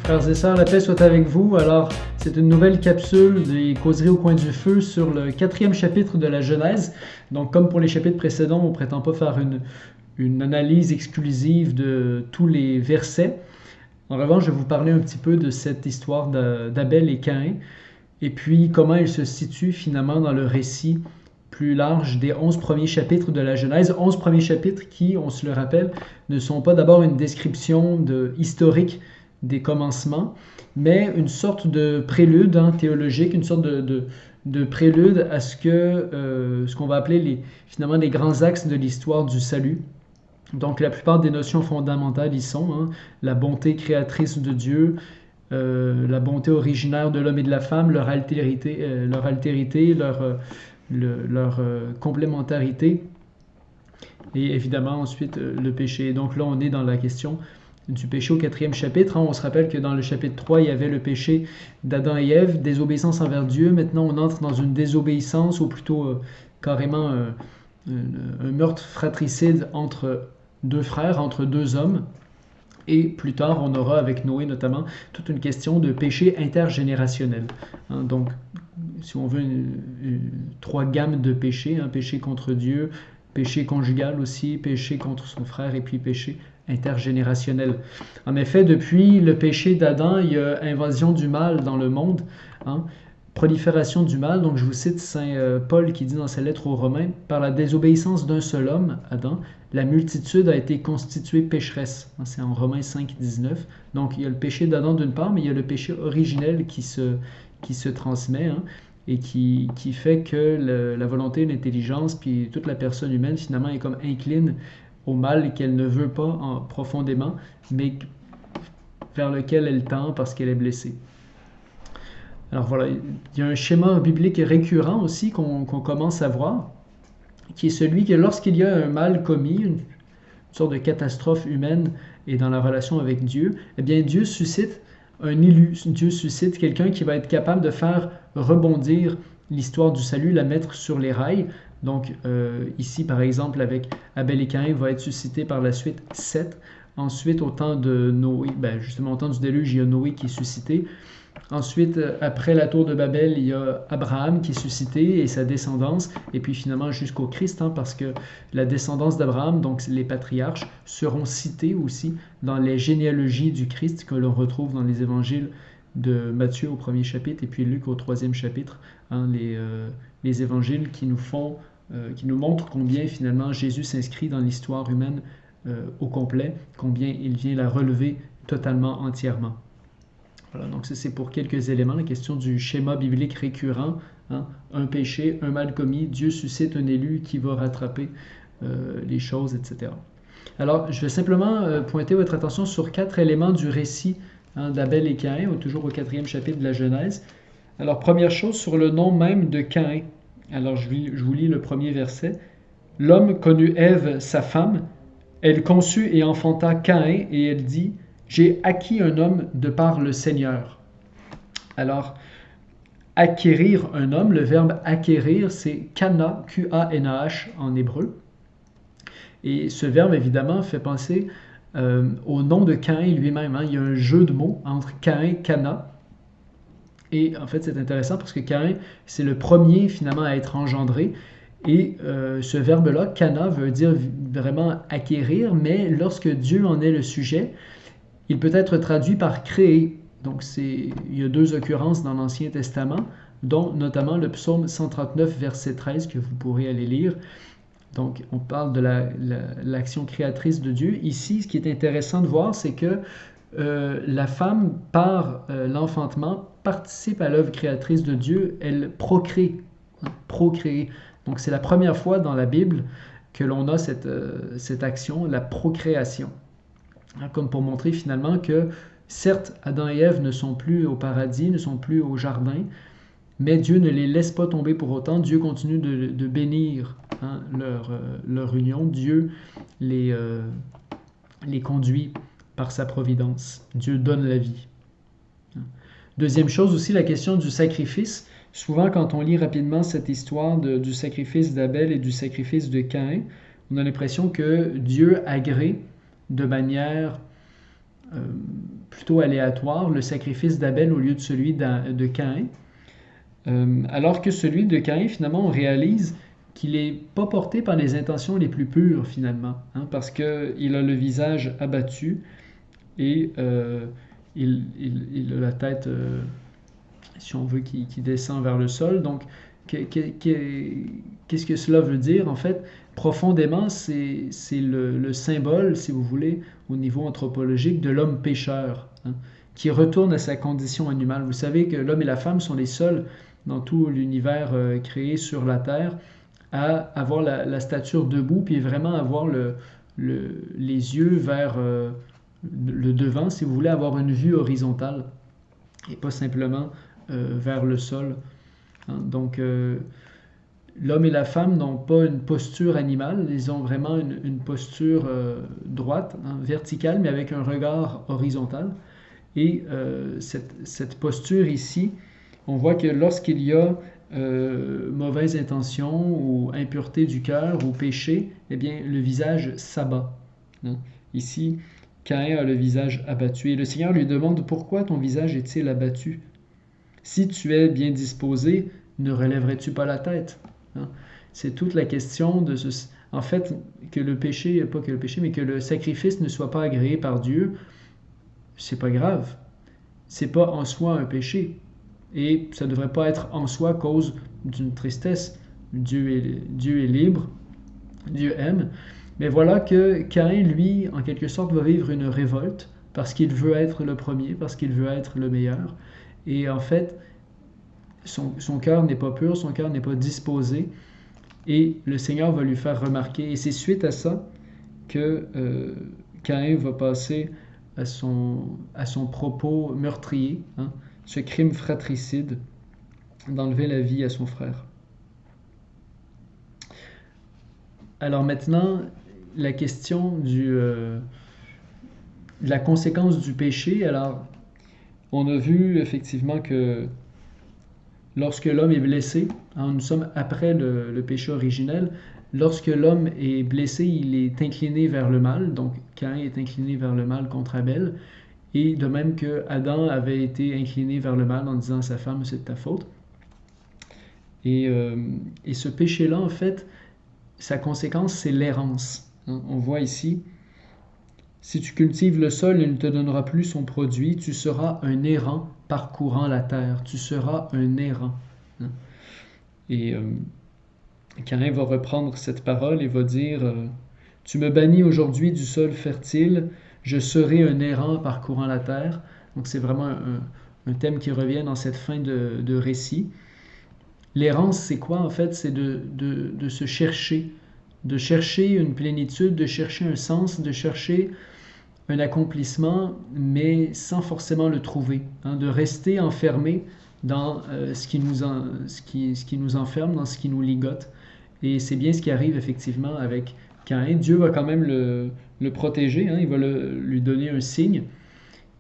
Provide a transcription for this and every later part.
Frères et sœurs, la paix soit avec vous. Alors, c'est une nouvelle capsule des causeries au coin du feu sur le 4e chapitre de la Genèse. Donc, comme pour les chapitres précédents, on ne prétend pas faire une analyse exclusive de tous les versets. En revanche, je vais vous parler un petit peu de cette histoire d'Abel et Caïn, et puis comment il se situe finalement dans le récit plus large des 11 premiers chapitres de la Genèse. 11 premiers chapitres qui, on se le rappelle, ne sont pas d'abord une description historique des commencements, mais une sorte de prélude théologique, une sorte de prélude à ce qu'on va appeler finalement les grands axes de l'histoire du salut. Donc la plupart des notions fondamentales y sont, la bonté créatrice de Dieu, la bonté originaire de l'homme et de la femme, leur altérité, leur complémentarité, et évidemment ensuite le péché. Donc là on est dans la question du péché au 4e chapitre. On se rappelle que dans le chapitre 3, il y avait le péché d'Adam et Ève, désobéissance envers Dieu. Maintenant, on entre dans une désobéissance, ou plutôt carrément un meurtre fratricide entre deux frères, entre deux hommes. Et plus tard, on aura avec Noé notamment toute une question de péché intergénérationnel. Donc, si on veut, trois gammes de péchés, péché contre Dieu, péché conjugal aussi, péché contre son frère et puis péché intergénérationnel. En effet, depuis le péché d'Adam, il y a invasion du mal dans le monde, prolifération du mal. Donc je vous cite Saint Paul qui dit dans sa lettre aux Romains, par la désobéissance d'un seul homme, Adam, la multitude a été constituée pécheresse. C'est en Romains 5, 19. Donc il y a le péché d'Adam d'une part, mais il y a le péché originel qui se transmet, et qui fait que la volonté, l'intelligence, puis toute la personne humaine finalement est comme incline au mal qu'elle ne veut pas profondément, mais vers lequel elle tend parce qu'elle est blessée. Alors voilà, il y a un schéma biblique récurrent aussi qu'on commence à voir, qui est celui que lorsqu'il y a un mal commis, une sorte de catastrophe humaine et dans la relation avec Dieu, eh bien Dieu suscite un élu, Dieu suscite quelqu'un qui va être capable de faire rebondir l'histoire du salut, la mettre sur les rails. Donc ici par exemple avec Abel et Caïn va être suscité par la suite Seth. Ensuite au temps de Noé, justement au temps du déluge, il y a Noé qui est suscité. Ensuite, après la tour de Babel, il y a Abraham qui est suscité et sa descendance, et puis finalement jusqu'au Christ, parce que la descendance d'Abraham, donc les patriarches, seront cités aussi dans les généalogies du Christ que l'on retrouve dans les évangiles de Matthieu au 1er chapitre et puis Luc au 3e chapitre, les évangiles qui nous montrent combien finalement Jésus s'inscrit dans l'histoire humaine au complet, combien il vient la relever totalement, entièrement. Voilà, donc ça c'est pour quelques éléments, la question du schéma biblique récurrent, un péché, un mal commis, Dieu suscite un élu qui va rattraper les choses, etc. Alors, je vais simplement pointer votre attention sur 4 éléments du récit d'Abel et Caïn, toujours au 4e chapitre de la Genèse. Alors, première chose, sur le nom même de Caïn. Alors, je vous lis le premier verset. « L'homme connut Ève, sa femme, elle conçut et enfanta Caïn, et elle dit... J'ai acquis un homme de par le Seigneur. » Alors, acquérir un homme, le verbe acquérir, c'est kana, Q-A-N-A-H en hébreu. Et ce verbe, évidemment, fait penser au nom de Caïn lui-même. Il y a un jeu de mots entre Caïn et Cana. Et en fait, c'est intéressant parce que Caïn, c'est le premier finalement à être engendré. Et ce verbe-là, Cana, veut dire vraiment acquérir, mais lorsque Dieu en est le sujet, il peut être traduit par créer. Donc il y a 2 occurrences dans l'Ancien Testament, dont notamment le psaume 139, verset 13, que vous pourrez aller lire. Donc on parle de l'action créatrice de Dieu. Ici, ce qui est intéressant de voir, c'est que la femme, par l'enfantement, participe à l'œuvre créatrice de Dieu. Elle procrée. Donc c'est la première fois dans la Bible que l'on a cette action, la procréation. Comme pour montrer finalement que, certes, Adam et Ève ne sont plus au paradis, ne sont plus au jardin, mais Dieu ne les laisse pas tomber pour autant. Dieu continue de bénir leur union. Dieu les conduit par sa providence. Dieu donne la vie. Deuxième chose aussi, la question du sacrifice. Souvent, quand on lit rapidement cette histoire du sacrifice d'Abel et du sacrifice de Caïn, on a l'impression que Dieu agrée de manière plutôt aléatoire le sacrifice d'Abel au lieu de celui de Caïn. Alors que celui de Caïn, finalement, on réalise qu'il n'est pas porté par les intentions les plus pures, finalement, hein, parce qu'il a le visage abattu et il a la tête, si on veut, qui descend vers le sol. Donc, qu'est-ce que cela veut dire? En fait, profondément, c'est le symbole, si vous voulez, au niveau anthropologique, de l'homme pécheur, hein, qui retourne à sa condition animale. Vous savez que l'homme et la femme sont les seuls dans tout l'univers créé sur la Terre à avoir la stature debout, puis vraiment avoir les yeux vers le devant, si vous voulez, avoir une vue horizontale, et pas simplement vers le sol. Hein. Donc, l'homme et la femme n'ont pas une posture animale, ils ont vraiment une posture droite, hein, verticale, mais avec un regard horizontal. Et cette posture ici, on voit que lorsqu'il y a mauvaise intention ou impureté du cœur ou péché, eh bien, le visage s'abat. Hein. Ici, Caïn a le visage abattu. Et le Seigneur lui demande, pourquoi ton visage est-il abattu? Si tu es bien disposé, ne relèverais-tu pas la tête? Hein? C'est toute la question de ce... En fait, que le péché, pas que le péché, mais que le sacrifice ne soit pas agréé par Dieu, c'est pas grave. C'est pas en soi un péché. Et ça ne devrait pas être en soi cause d'une tristesse. Dieu est libre, Dieu aime. Mais voilà que Caïn, lui, en quelque sorte, va vivre une révolte parce qu'il veut être le premier, parce qu'il veut être le meilleur. Et en fait, son cœur n'est pas pur, son cœur n'est pas disposé. Et le Seigneur va lui faire remarquer. Et c'est suite à ça que Caïn va passer à son propos meurtrier, hein, ce crime fratricide d'enlever la vie à son frère. Alors maintenant, la question de la conséquence du péché. Alors, on a vu effectivement que lorsque l'homme est blessé, hein, nous sommes après le péché originel, lorsque l'homme est blessé, il est incliné vers le mal, donc Caïn est incliné vers le mal contre Abel, et de même que Adam avait été incliné vers le mal en disant à sa femme, c'est de ta faute. Et ce péché-là, en fait, sa conséquence, c'est l'errance. Hein. On voit ici, si tu cultives le sol, il ne te donnera plus son produit, tu seras un errant parcourant la terre, tu seras un errant. Hein. Et Caïn va reprendre cette parole et va dire, tu me bannis aujourd'hui du sol fertile, je serai un errant parcourant la terre. Donc c'est vraiment un thème qui revient dans cette fin de récit. L'errance, c'est quoi en fait? C'est de se chercher, de chercher une plénitude, de chercher un sens, de chercher un accomplissement, mais sans forcément le trouver. Hein, de rester enfermé dans ce qui nous enferme, dans ce qui nous ligote. Et c'est bien ce qui arrive effectivement avec Caïn. Dieu va quand même le protéger, hein, il va lui donner un signe.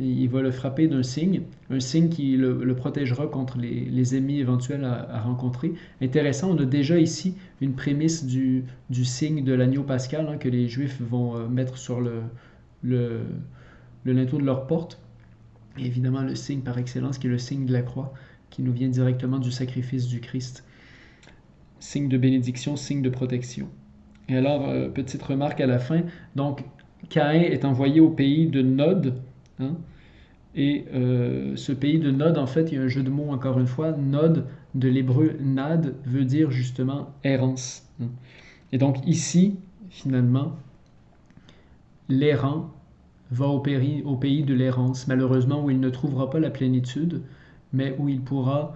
Il va le frapper d'un signe, un signe qui le protégera contre les ennemis éventuels à rencontrer. Intéressant, on a déjà ici une prémisse du signe de l'agneau pascal, hein, que les Juifs vont mettre sur le linteau de leur porte. Et évidemment, le signe par excellence qui est le signe de la croix, qui nous vient directement du sacrifice du Christ. Signe de bénédiction, signe de protection. Et alors, petite remarque à la fin, donc Caïn est envoyé au pays de Nod, hein, et ce pays de Nod, en fait, il y a un jeu de mots encore une fois, Nod de l'hébreu nad veut dire justement errance. Hein. Et donc ici, finalement, l'errant va au pays de l'errance, malheureusement où il ne trouvera pas la plénitude, mais où il pourra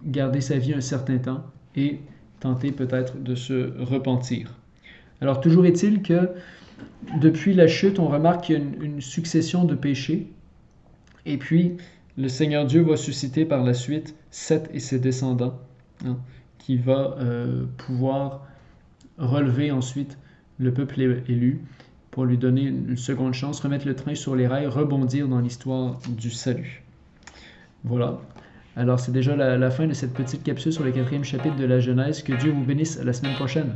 garder sa vie un certain temps et tenter peut-être de se repentir. Alors toujours est-il que depuis la chute, on remarque qu'il y a une succession de péchés, et puis le Seigneur Dieu va susciter par la suite Seth et ses descendants, hein, qui va pouvoir relever ensuite le peuple élu pour lui donner une seconde chance, remettre le train sur les rails, rebondir dans l'histoire du salut. Voilà. Alors c'est déjà la fin de cette petite capsule sur le 4e chapitre de la Genèse. Que Dieu vous bénisse. À la semaine prochaine.